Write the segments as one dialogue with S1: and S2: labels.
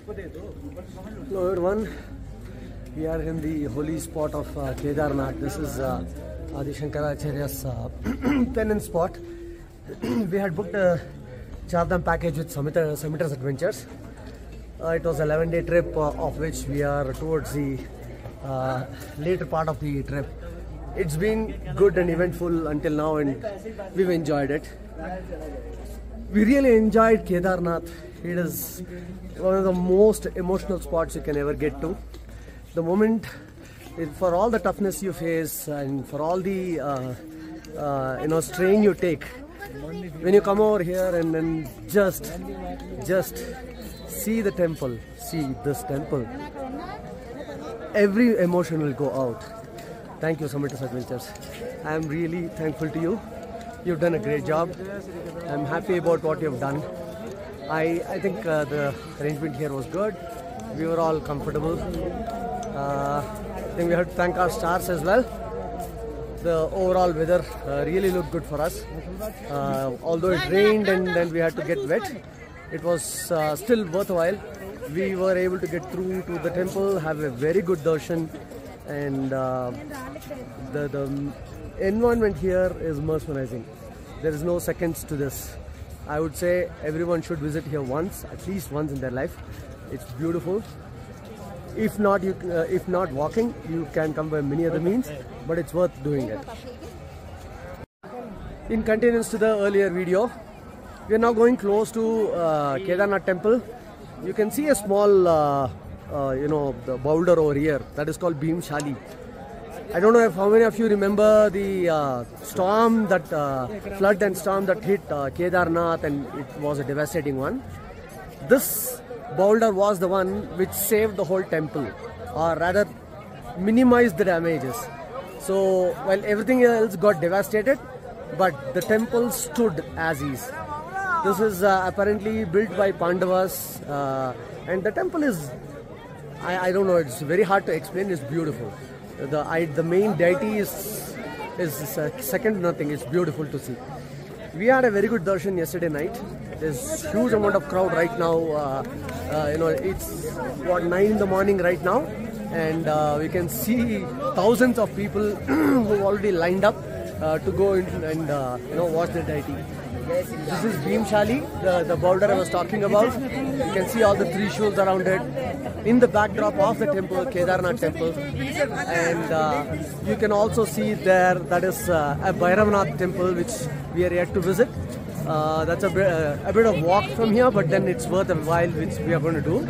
S1: Hello everyone, we are in the holy spot of Kedarnath. This is Adi Shankaracharya's penance spot. We had booked a Chardham package with Summiters Adventures. It was an 11-day trip of which we are towards the later part of the trip. It's been good and eventful until now and we've enjoyed it. We really enjoyed Kedarnath. It is one of the most emotional spots you can ever get to. The moment, for all the toughness you face and for all the strain you take, when you come over here and then just see the temple, see this temple, every emotion will go out. Thank you, Summiters Adventures. I am really thankful to you. You've done a great job. I'm happy about what you've done. I think the arrangement here was good. We were all comfortable. I think we have to thank our stars as well. The overall weather really looked good for us. Although it rained and then we had to get wet, it was still worthwhile. We were able to get through to the temple, have a very good darshan, and the environment here is mesmerizing. There is no seconds to this. I would say everyone should visit here once, at least once in their life. It's beautiful. If not walking, you can come by many other means, but it's worth doing it. In continuance to the earlier video, we are now going close to Kedarnath temple. You can see a small, the boulder over here that is called Bhimshali. I don't know how many of you remember the storm that flood and storm that hit Kedarnath, and it was a devastating one. This boulder was the one which saved the whole temple, or rather minimized the damages. So while everything else got devastated, but the temple stood as is. This is apparently built by Pandavas, and the temple is, I don't know, it's very hard to explain. It's beautiful. The main deity is second to nothing. It's beautiful to see. We had a very good darshan yesterday night. There's huge amount of crowd right now. It's what, 9 in the morning right now, and we can see thousands of people who already lined up to go in and watch the deity. This is Bhimshali, the boulder I was talking about. You can see all the three shuls around it in the backdrop of the temple, Kedarnath temple. And you can also see there, that is a Bhairavanath temple which we are yet to visit. That's a bit of walk from here, but then it's worth a while, which we are going to do.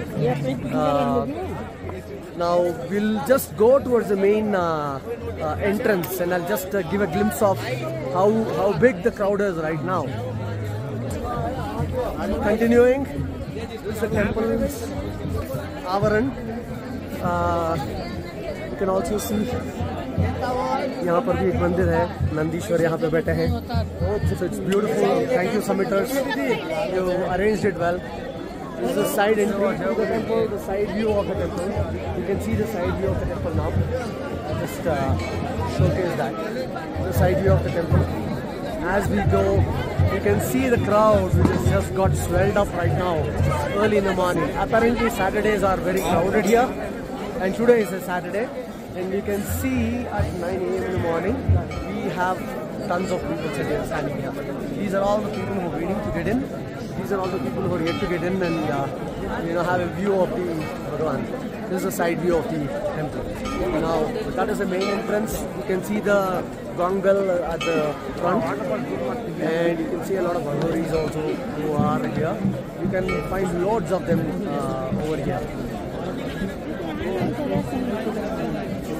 S1: Now we'll just go towards the main entrance, and I'll just give a glimpse of how big the crowd is right now. Continuing, this is the temple's Avaran. You can also see यहाँ पर भी एक मंदिर है, नंदीश्वर यहाँ पे बैठे हैं. So it's beautiful. Thank you, Summiters. You arranged it well. This is the side entry to the temple, the side view of the temple. You can see the side view of the temple now. I'll just showcase that. The side view of the temple. As we go, you can see the crowd which has just got swelled up right now, early in the morning. Apparently Saturdays are very crowded here, and today is a Saturday. And you can see at 9 AM in the morning, we have tons of people standing here. These are all the people who are waiting to get in. These are all the people who are yet to get in and have a view of the Bhagwan. This is a side view of the temple. Now that is the main entrance. You can see the gong bell at the front, and you can see a lot of Bhagwaris also who are here. You can find loads of them over here.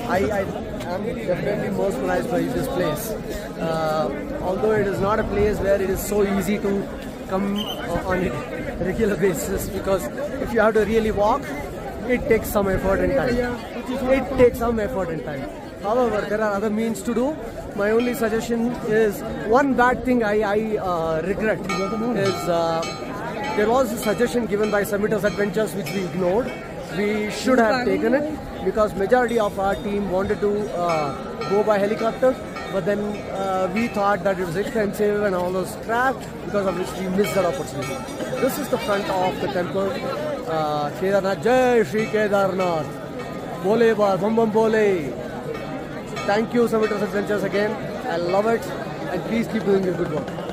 S1: I am definitely mesmerized by this place. Although it is not a place where it is so easy to come on a regular basis, because if you have to really walk, it takes some effort and time. However, there are other means to do. My only suggestion is, one bad thing I regret is there was a suggestion given by Summiters Adventures which we ignored. We should have taken it, because majority of our team wanted to go by helicopter, but then we thought that it was expensive and all those crap, because of which we missed that opportunity. This is the front of the temple. Kedarnath. Jai Shri Kedarnath. Bole ba, bum bum bole. Thank you, Summiters Adventures again. I love it. And please keep doing your good work.